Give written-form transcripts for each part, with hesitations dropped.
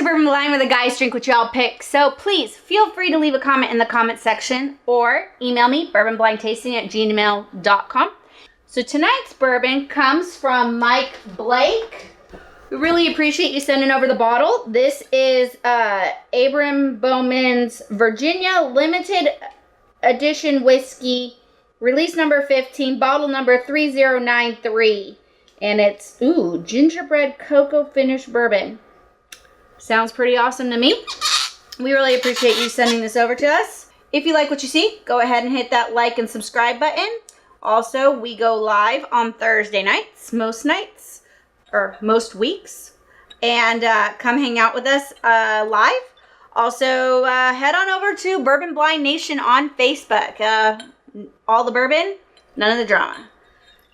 to Bourbon Blind, where the guys drink what y'all pick. So please feel free to leave a comment in the comment section or email me, bourbonblindtasting@gmail.com. So tonight's bourbon comes from Mike Blake. We really appreciate you sending over the bottle. This is Abram Bowman's Virginia Limited Edition Whiskey, release number 15, bottle number 3093. And it's, gingerbread cocoa finish bourbon. Sounds pretty awesome to me. We really appreciate you sending this over to us. If you like what you see, go ahead and hit that like and subscribe button. Also, we go live on Thursday nights, most weeks. And come hang out with us live. Also, head on over to Bourbon Blind Nation on Facebook. All the bourbon, none of the drama.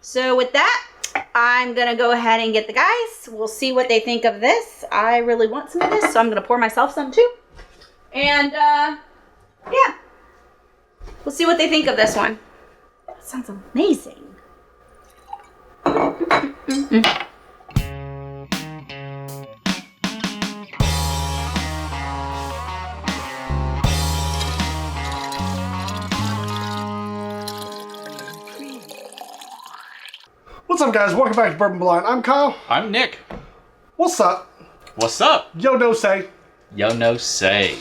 So with that, I'm going to go ahead and get the guys. We'll see what they think of this. I really want some of this, so I'm going to pour myself some too. And, yeah. We'll see what they think of this one. That sounds amazing. What's up, guys? Welcome back to Bourbon Blind. I'm Kyle. I'm Nick. What's up? What's up? Yo, no say. Yo, no say.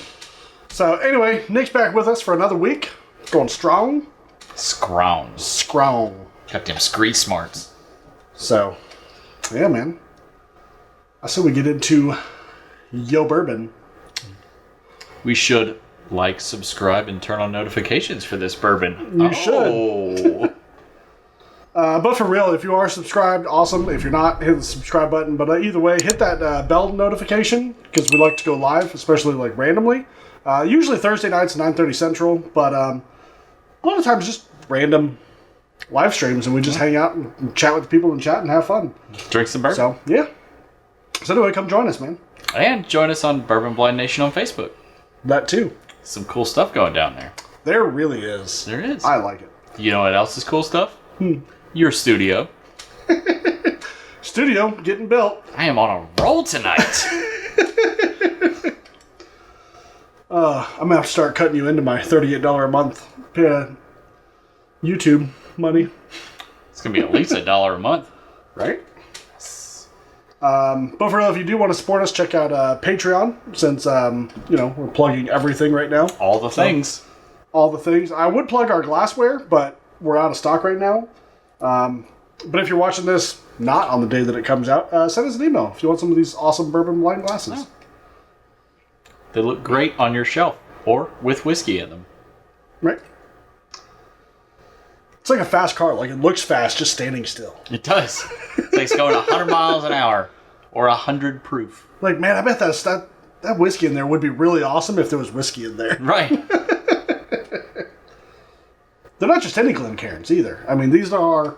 So, anyway, Nick's back with us for another week. Going strong. Scrown. Got them scree smarts. So, yeah, man. I say we get into Yo Bourbon. We should like, subscribe, and turn on notifications for this bourbon. You should. But for real, if you are subscribed, awesome. If you're not, hit the subscribe button. But either way, hit that bell notification, because we like to go live, especially like randomly. Usually Thursday nights, 9:30 Central. But a lot of times just random live streams, and we just hang out and chat with people in chat and have fun. Drink some bourbon. So, yeah. So anyway, come join us, man. And join us on Bourbon Blind Nation on Facebook. That too. Some cool stuff going down there. There really is. There is. I like it. You know what else is cool stuff? Your studio. Studio getting built. I am on a roll tonight. I'm going to have to start cutting you into my $38 a month YouTube money. It's going to be at least $1 a month. Right? But for real, if you do want to support us, check out Patreon, since, we're plugging everything right now. All the things. All the things. I would plug our glassware, but we're out of stock right now. But if you're watching this not on the day that it comes out, send us an email if you want some of these awesome Bourbon Blind glasses. Oh. They look great on your shelf, or with whiskey in them. Right. It's like a fast car. Like, it looks fast just standing still. It does. It's like it's going 100 miles an hour, or 100 proof. Like, man, I bet that whiskey in there would be really awesome if there was whiskey in there. Right. They're not just any Glencairns either. I mean, these are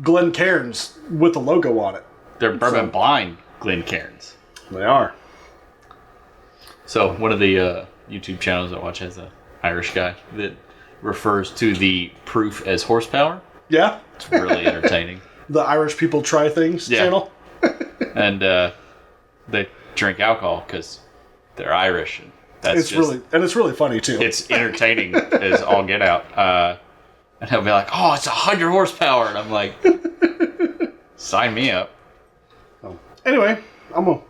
Glencairns with the logo on it. They're Bourbon Blind Glencairns. They are. So, one of the YouTube channels I watch has an Irish guy that refers to the proof as horsepower. Yeah. It's really entertaining. The Irish People Try Things channel. And they drink alcohol because they're Irish. And it's really funny too. It's entertaining as all get out. And he'll be like, "Oh, it's 100 horsepower," and I'm like, "Sign me up." Oh. Anyway, I'm gonna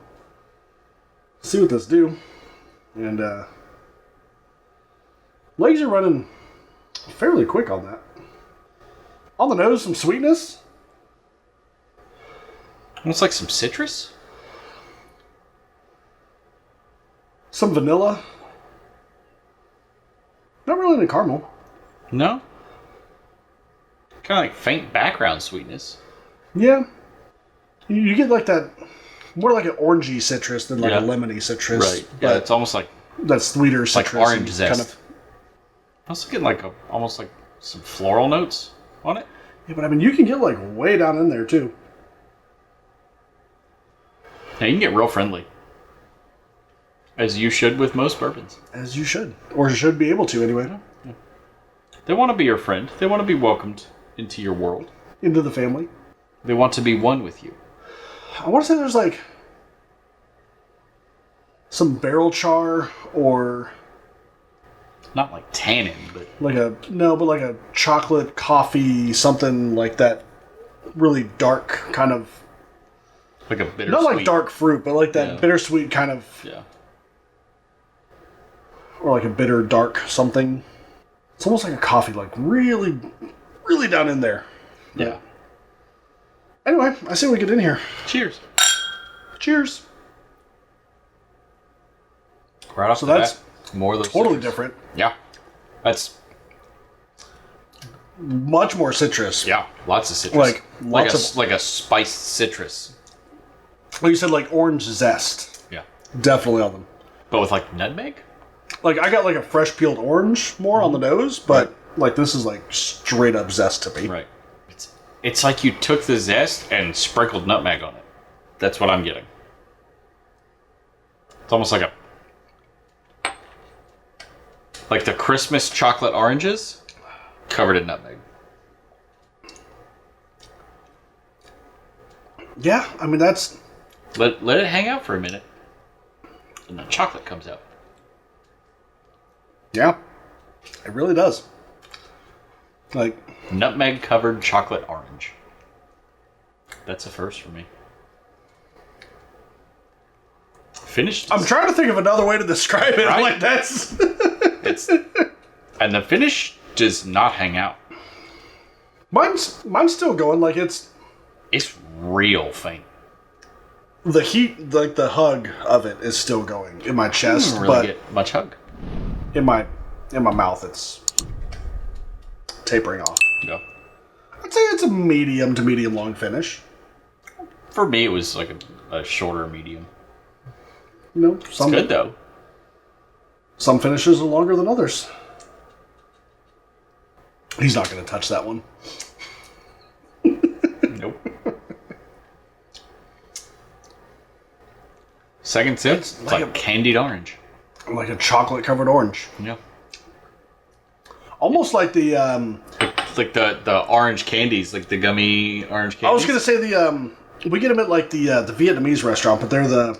see what this do, and legs are running fairly quick on that. On the nose, some sweetness. Almost like some citrus. Some vanilla. Not really any caramel. No. Kind of like faint background sweetness. Yeah. You get like that, more like an orangey citrus than like a lemony citrus. Right. Yeah, it's almost like that sweeter citrus. Like orange zest. Kind of, I was getting like almost like some floral notes on it. Yeah, but I mean, you can get like way down in there too. Yeah, you can get real friendly. As you should with most bourbons. As you should. Or should be able to, anyway. Yeah. They want to be your friend. They want to be welcomed into your world. Into the family. They want to be one with you. I want to say there's like some barrel char or Not like tannin, but like a chocolate coffee, something like that. Really dark kind of, like a bittersweet. not like dark fruit, but like that bittersweet kind of, Yeah. or like a bitter dark something. It's almost like a coffee, like really, really down in there. Yeah. Anyway, I say we get in here. Cheers. Cheers. Right off So the that's bat, more of those totally citrus. different. Yeah. That's Much more citrus. lots of citrus. Like, lots like a spiced citrus. Like you said, like orange zest. Yeah. Definitely on them. But with like nutmeg? Like I got like a fresh peeled orange more on the nose, but like this is like straight up zest to me. Right. It's like you took the zest and sprinkled nutmeg on it. That's what I'm getting. It's almost like the Christmas chocolate oranges covered in nutmeg. Yeah, I mean that's Let it hang out for a minute, and the chocolate comes out. yeah, it really does. Like Nutmeg covered chocolate orange. That's a first for me. Finished. I'm trying to think of another way to describe it. I'm Right? like that's And the finish does not hang out. mine's still going. Like it's real faint. the heat, like the hug of it is still going in my chest, Doesn't but really get much hug. in my mouth it's tapering off. No. I'd say it's a medium to medium long finish. For me, it was like a shorter medium. You know, It's good though. Some finishes are longer than others. He's not going to touch that one. Nope. Second sip, it's like candied orange. Like a chocolate covered orange. Yeah. Almost like the It's like the orange candies, like the gummy orange candies. I was gonna say we get them at like the Vietnamese restaurant, but they're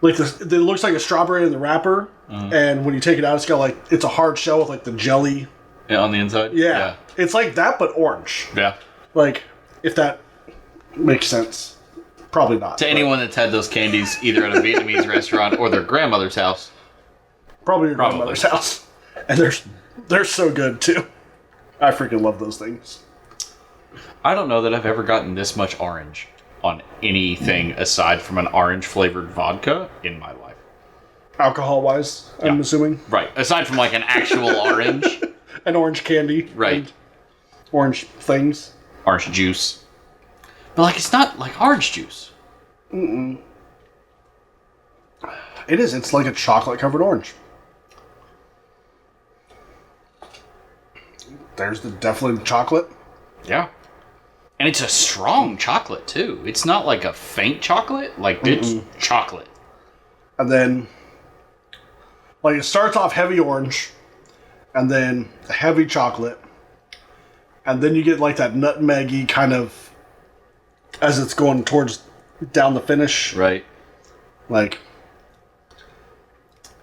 it looks like a strawberry in the wrapper, and when you take it out, it's got like it's a hard shell with like the jelly. Yeah, on the inside. Yeah, it's like that, but orange. Yeah. Like if that makes sense, probably not. To anyone that's had those candies either at a Vietnamese restaurant or their grandmother's house, probably your Probably. grandmother's house, and they're so good too. I freaking love those things. I don't know that I've ever gotten this much orange on anything aside from an orange flavored vodka in my life. Alcohol wise, I'm assuming. Right. Aside from like an actual orange. And orange candy. Right. And orange things. Orange juice. But like it's not like orange juice. It is. It's like a chocolate covered orange. There's definitely the chocolate. Yeah. And it's a strong chocolate too. It's not like a faint chocolate. Like it's chocolate. And then, like, it starts off heavy orange, and then heavy chocolate, and then you get like that nutmeggy kind of as it's going towards down the finish. Right. Like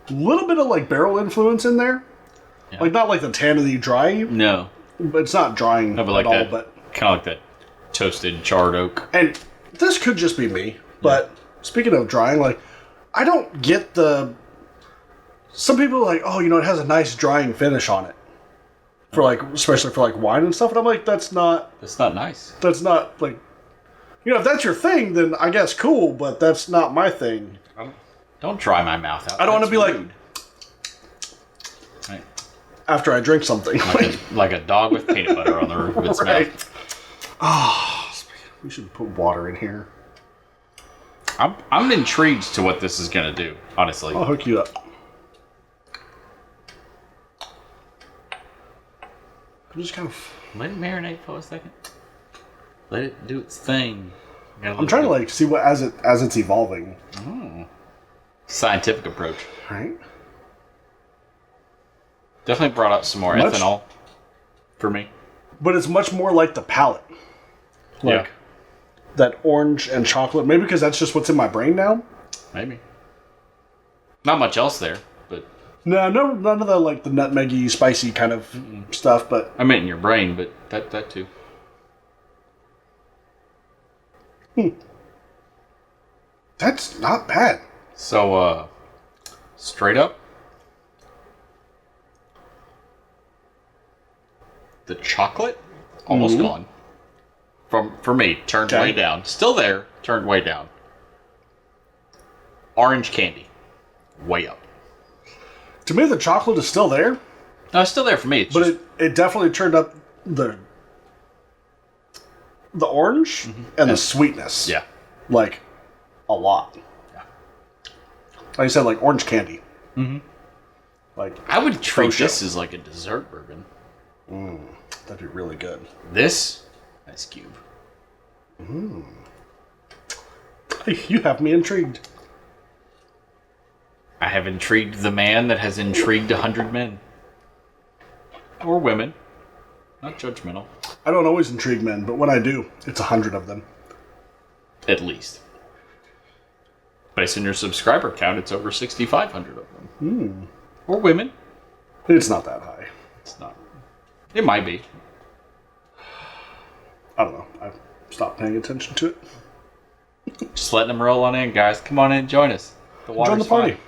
a little bit of like barrel influence in there. Yeah. Like not like the tanniny dry, No. but it's not drying No, but like at all. that. But Kind of like that toasted charred oak. and this could just be me. But speaking of drying, like I don't get the. Some people are like, oh, you know, it has a nice drying finish on it. For like, especially for like wine and stuff, and I'm like, that's not nice. like, you know, if that's your thing, then I guess cool, but that's not my thing. Don't dry my mouth out. I don't want to be That's rude. Right. after I drink something. Like a dog with peanut butter on the roof of its Right. mouth. Oh, we should put water in here. I'm intrigued to what this is gonna do. Honestly. I'll hook you up. I'm just kind of. Let it marinate for a second. Let it do its thing. I'm trying to like see what as it's evolving. Scientific approach. Right. Definitely brought up some more Much- ethanol for me. But it's much more like the palate. Like that orange and chocolate. Maybe because that's just what's in my brain now. Maybe. Not much else there, but No, none of the like the nutmeggy, spicy kind of stuff. But I meant in your brain, but that too. That's not bad. So, straight up, the chocolate almost gone. For me, turned way down. Still there, turned way down. Orange candy, way up. To me, the chocolate is still there, No, it's still there for me. It's but just, it definitely turned up the orange and the sweetness. yeah. Like a lot. Yeah. Like I said, like orange candy. Like I would treat show. this as like a dessert bourbon. that'd be really good. This, ice cube. You have me intrigued. I have intrigued the man that has intrigued 100 men. Or women. Not judgmental. I don't always intrigue men, but when I do, it's 100 of them. At least. Based on your subscriber count, it's over 6,500 of them. Or women. It's not that high. It's not. It might be. I don't know. I've stopped paying attention to it. Just letting them roll on in, guys. Come on in, join us. The water's Join the party. fine.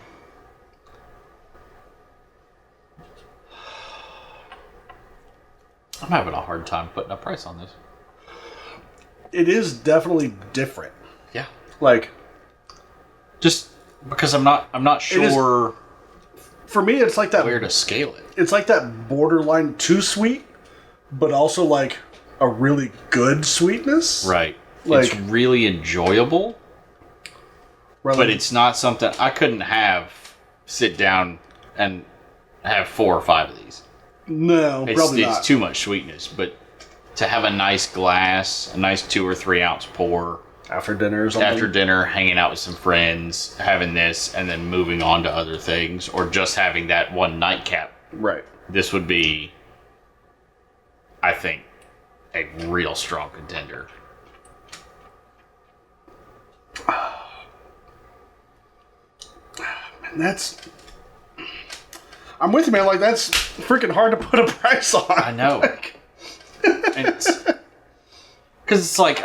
I'm having a hard time putting a price on this. It is definitely different. Yeah. Like, Just because I'm not sure for me, it's like that. where to scale it. It's like that borderline too sweet, but also like a really good sweetness. Right. Like- it's really enjoyable, Rather but than- it's not something I couldn't sit down and have 4 or 5 of these. no, probably It's not. too much sweetness, but to have a nice glass, a nice 2 or 3 ounce pour After dinner or something. after dinner, hanging out with some friends, having this, and then moving on to other things, or just having that one nightcap. Right. This would be, I think, a real strong contender. And that's. I'm with you, man. Like, that's freaking hard to put a price on. I know. Like, And it's because it's like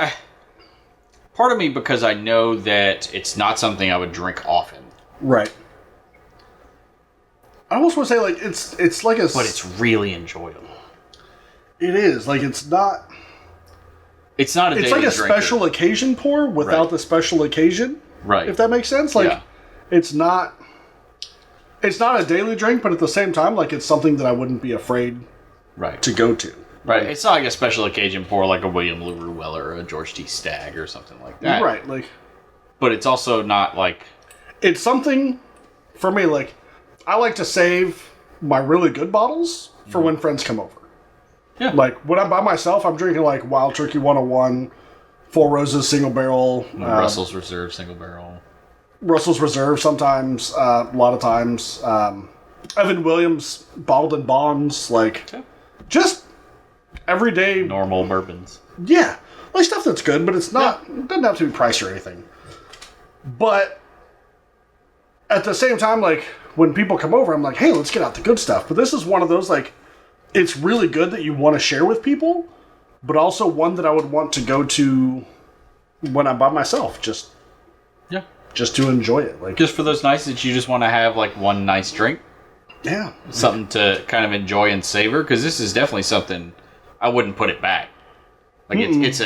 part of me, because I know that it's not something I would drink often, right. I almost want to say, like, it's like a. but it's really enjoyable. It is. Like, it's not. It's not a It's daily like a drinker. special occasion pour without Right. the special occasion. Right. If that makes sense. Like, Yeah. it's not. It's not a daily drink, but at the same time, like, it's something that I wouldn't be afraid Right. to go to. Right. It's not like a special occasion pour like a William LaRue Weller or a George T. Stagg or something like that. Right. Like, But it's also not like it's something for me. Like, I like to save my really good bottles for when friends come over. Yeah. Like, when I'm by myself, I'm drinking like Wild Turkey 101, Four Roses single barrel, Russell's Reserve single barrel. Russell's Reserve sometimes, a lot of times, Evan Williams bottled in bonds, like, Yeah. just everyday, Normal bourbons. yeah, like stuff that's good, but it's not, it doesn't have to be priced or anything. But at the same time, like, when people come over, I'm like, hey, let's get out the good stuff. But this is one of those, like, it's really good that you want to share with people, but also one that I would want to go to when I'm by myself, just to enjoy it. Like, Just for those nights that you just want to have like one nice drink, yeah. something to kind of enjoy and savor. Because this is definitely something I wouldn't put it back. Like it's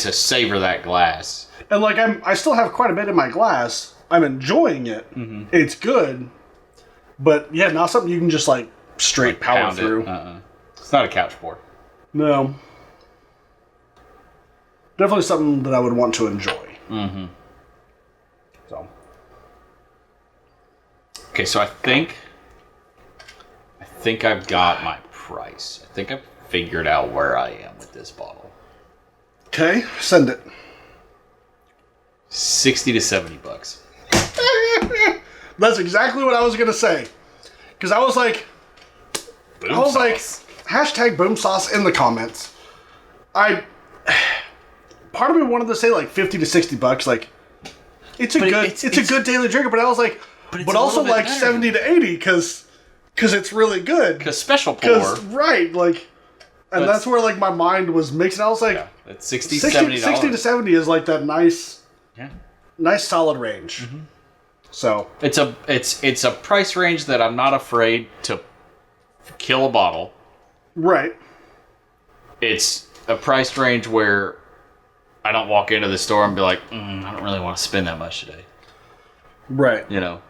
a savor that glass. And like I still have quite a bit in my glass. I'm enjoying it. It's good, but yeah, not something you can just like straight power Pound it. through. It's not a couch pour. No, definitely something that I would want to enjoy. So Okay, so I think I've got my price. I think I've figured out where I am with this bottle. okay, send it. $60 to $70. That's exactly what I was gonna say, because I was like, hashtag boom sauce in the comments. Part of me wanted to say like $50 to $60. Like, it's a But good, it's a good daily drinker. But I was like, but also like 70 to 80 because it's really good. Because special pour. Right, like, and that's where like my mind was mixing. I was like, it's $60, $70. 60 to 70 is like that nice solid range. Mm-hmm. So it's a price range that I'm not afraid to kill a bottle. Right. It's a price range where I don't walk into the store and be like, I don't really want to spend that much today. Right. You know.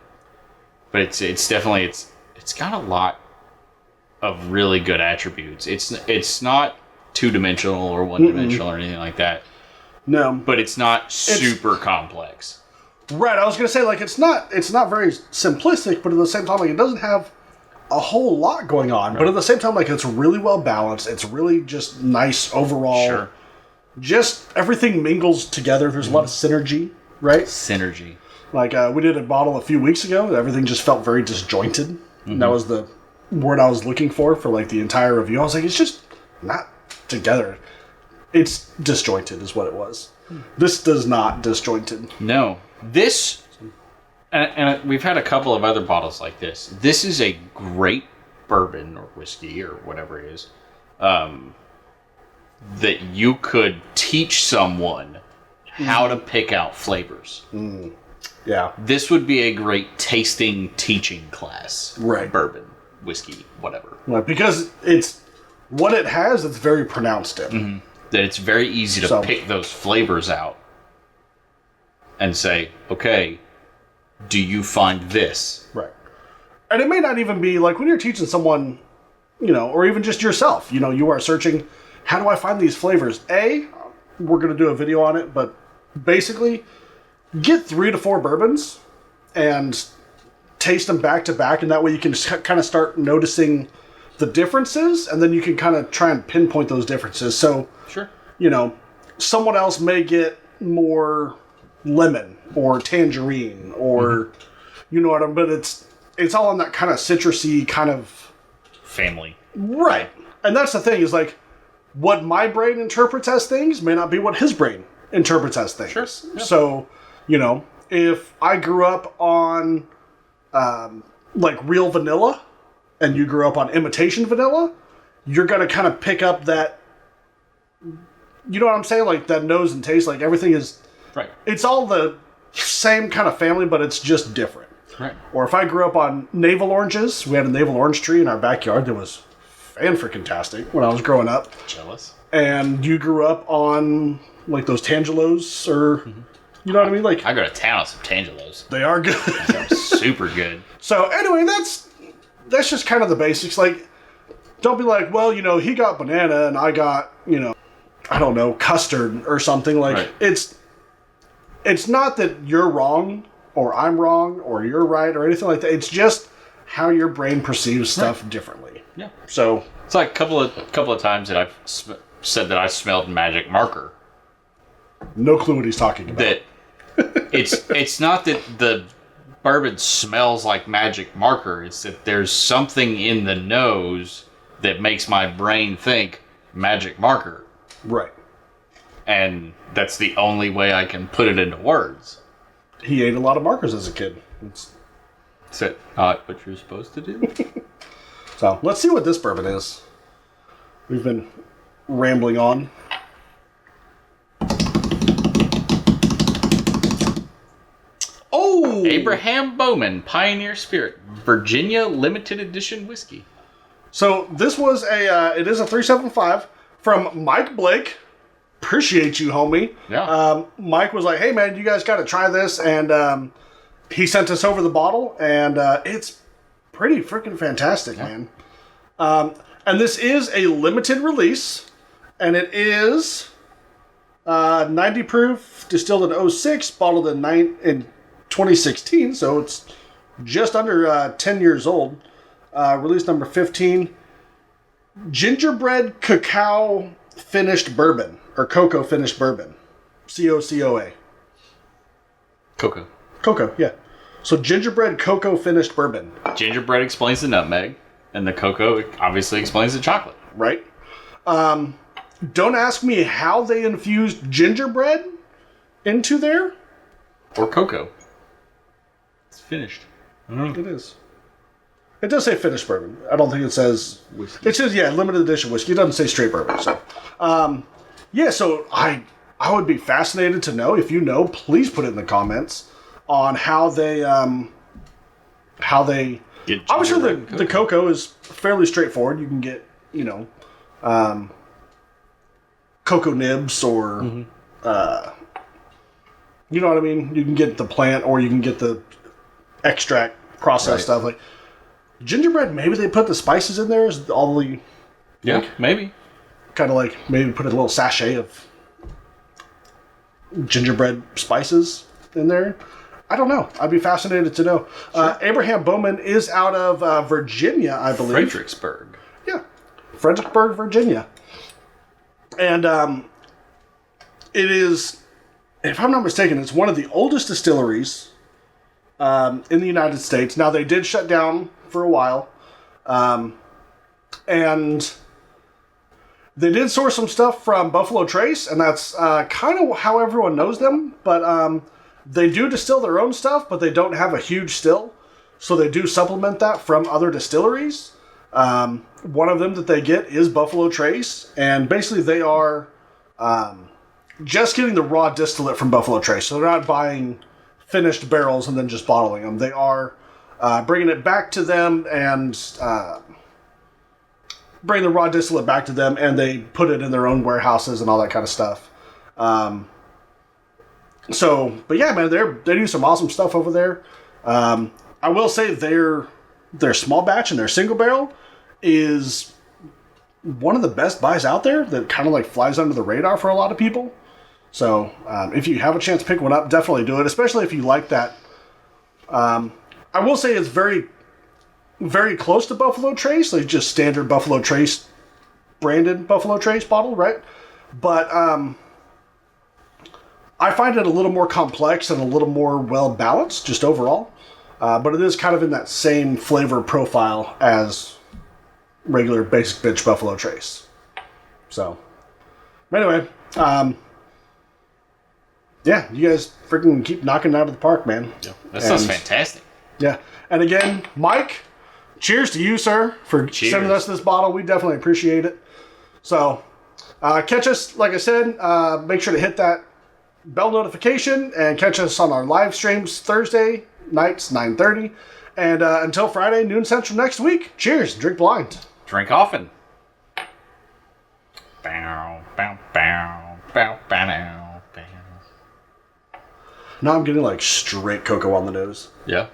But it's definitely it's got a lot of really good attributes. It's not two-dimensional or one-dimensional or anything like that. No. But it's not super complex. Right. I was gonna say like it's not very simplistic, but at the same time like it doesn't have a whole lot going on. Right. But at the same time like it's really well balanced. It's really just nice overall. Sure. Just everything mingles together. There's a lot of synergy, right? Synergy. Like we did a bottle a few weeks ago. Everything just felt very disjointed. Mm-hmm. And that was the word I was looking for like the entire review. I was like, it's just not together. It's disjointed is what it was. This does not disjointed. No. This, and we've had a couple of other bottles like this. This is a great bourbon or whiskey or whatever it is that you could teach someone how to pick out flavors. Mm. Yeah. This would be a great tasting teaching class. Right. Bourbon, whiskey, whatever. Right, because it's what it has, it's very pronounced in. Mm-hmm. That it's very easy to pick those flavors out and say, okay, do you find this? Right. And it may not even be like when you're teaching someone, or even just yourself, you are searching, how do I find these flavors? We're going to do a video on it, but basically get 3 to 4 bourbons and taste them back to back, and that way you can kind of start noticing the differences, and then you can kind of try and pinpoint those differences. So, sure, someone else may get more lemon or tangerine or, you know what I mean? But it's all in that kind of citrusy kind of family, right? And that's the thing is like, what my brain interprets as things may not be what his brain interprets as things. Sure. Yeah. So, if I grew up on like real vanilla and you grew up on imitation vanilla, you're going to kind of pick up that, you know what I'm saying? Like that nose and taste, like everything is, right. It's all the same kind of family, but it's just different. Right. Or if I grew up on navel oranges, we had a navel orange tree in our backyard that was fan-freaking-tastic when I was growing up. Jealous. And you grew up on like those Tangelos or, you know what I mean? Like I go to town on some Tangelos. They are good. They're super good. So anyway, that's just kind of the basics. Like, don't be like, well, he got banana and I got, I don't know, custard or something. Like right. It's not that you're wrong or I'm wrong or you're right or anything like that. It's just how your brain perceives stuff differently. Yeah. So it's like a couple of times that I've said that I smelled magic marker. No clue what he's talking about. That it's not that the bourbon smells like magic marker. It's that there's something in the nose that makes my brain think magic marker. Right. And that's the only way I can put it into words. He ate a lot of markers as a kid. Is that not what you're supposed to do? So, let's see what this bourbon is. We've been rambling on. Oh! Abraham Bowman, Pioneer Spirit, Virginia Limited Edition Whiskey. So, this was it is a 375 from Mike Blake. Appreciate you, homie. Yeah. Mike was like, hey, man, you guys got to try this. And he sent us over the bottle. And it's pretty freaking fantastic, man. And this is a limited release. And it is 90 proof, distilled in 06, bottled in 2016. So it's just under 10 years old. Release number 15. Gingerbread Cacao Finished Bourbon. Or Cocoa Finished Bourbon. COCOA. Cocoa, yeah. So Gingerbread Cocoa Finished Bourbon. Gingerbread explains the nutmeg, and the cocoa obviously explains the chocolate. Right. Don't ask me how they infused gingerbread into there. Or cocoa. It's finished. It is. It does say finished bourbon. I don't think it says whiskey. It says limited edition whiskey. It doesn't say straight bourbon. So, so I would be fascinated to know, if you know, please put it in the comments on how they Get I'm sure gingerbread the cocoa is fairly straightforward. You can get cocoa nibs or you know what I mean. You can get the plant or you can get the extract processed stuff like. Gingerbread, maybe they put the spices in there as all the... Yeah, maybe. Kind of like maybe put a little sachet of gingerbread spices in there. I don't know. I'd be fascinated to know. Sure. Abraham Bowman is out of Virginia, I believe. Fredericksburg. Yeah. Fredericksburg, Virginia. And it is, if I'm not mistaken, it's one of the oldest distilleries in the United States. Now, they did shut down for a while. And they did source some stuff from Buffalo Trace, and that's kind of how everyone knows them. But they do distill their own stuff, but they don't have a huge still. So they do supplement that from other distilleries. One of them that they get is Buffalo Trace, and basically they are just getting the raw distillate from Buffalo Trace. So they're not buying finished barrels and then just bottling them. They are bringing it back to them and bring the raw distillate back to them, and they put it in their own warehouses and all that kind of stuff. But yeah, man, they do some awesome stuff over there. I will say their small batch and their single barrel is one of the best buys out there that kind of like flies under the radar for a lot of people. So if you have a chance to pick one up, definitely do it, especially if you like that. I will say it's very, very close to Buffalo Trace, like just standard Buffalo Trace, branded Buffalo Trace bottle, right? But I find it a little more complex and a little more well-balanced, just overall. But it is kind of in that same flavor profile as regular basic bitch Buffalo Trace. So, anyway, yeah, you guys freaking keep knocking it out of the park, man. Yeah, that sounds fantastic. Yeah. And again, Mike, cheers to you, sir, for sending us this bottle. We definitely appreciate it. So, catch us, like I said, make sure to hit that bell notification and catch us on our live streams Thursday nights, 9:30. And until Friday, noon central next week, cheers. Drink blind. Drink often. Bow, bow, bow, bow, bow, bow, bow. Now I'm getting like straight cocoa on the nose. Yeah.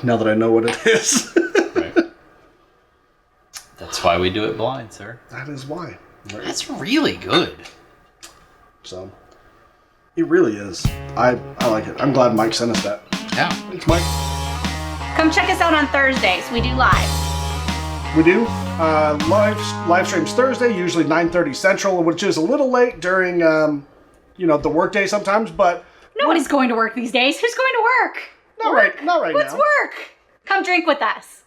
Now that I know what it is. Right. That's why we do it blind, sir. That is why. Right? That's really good. So, it really is. I like it. I'm glad Mike sent us that. Yeah. Thanks, Mike. Come check us out on Thursdays. We do live. We do. Live streams Thursday, usually 9:30 Central, which is a little late during, the workday sometimes, but... Nobody's going to work these days. Who's going to work? Not right now. Let's work. Come drink with us.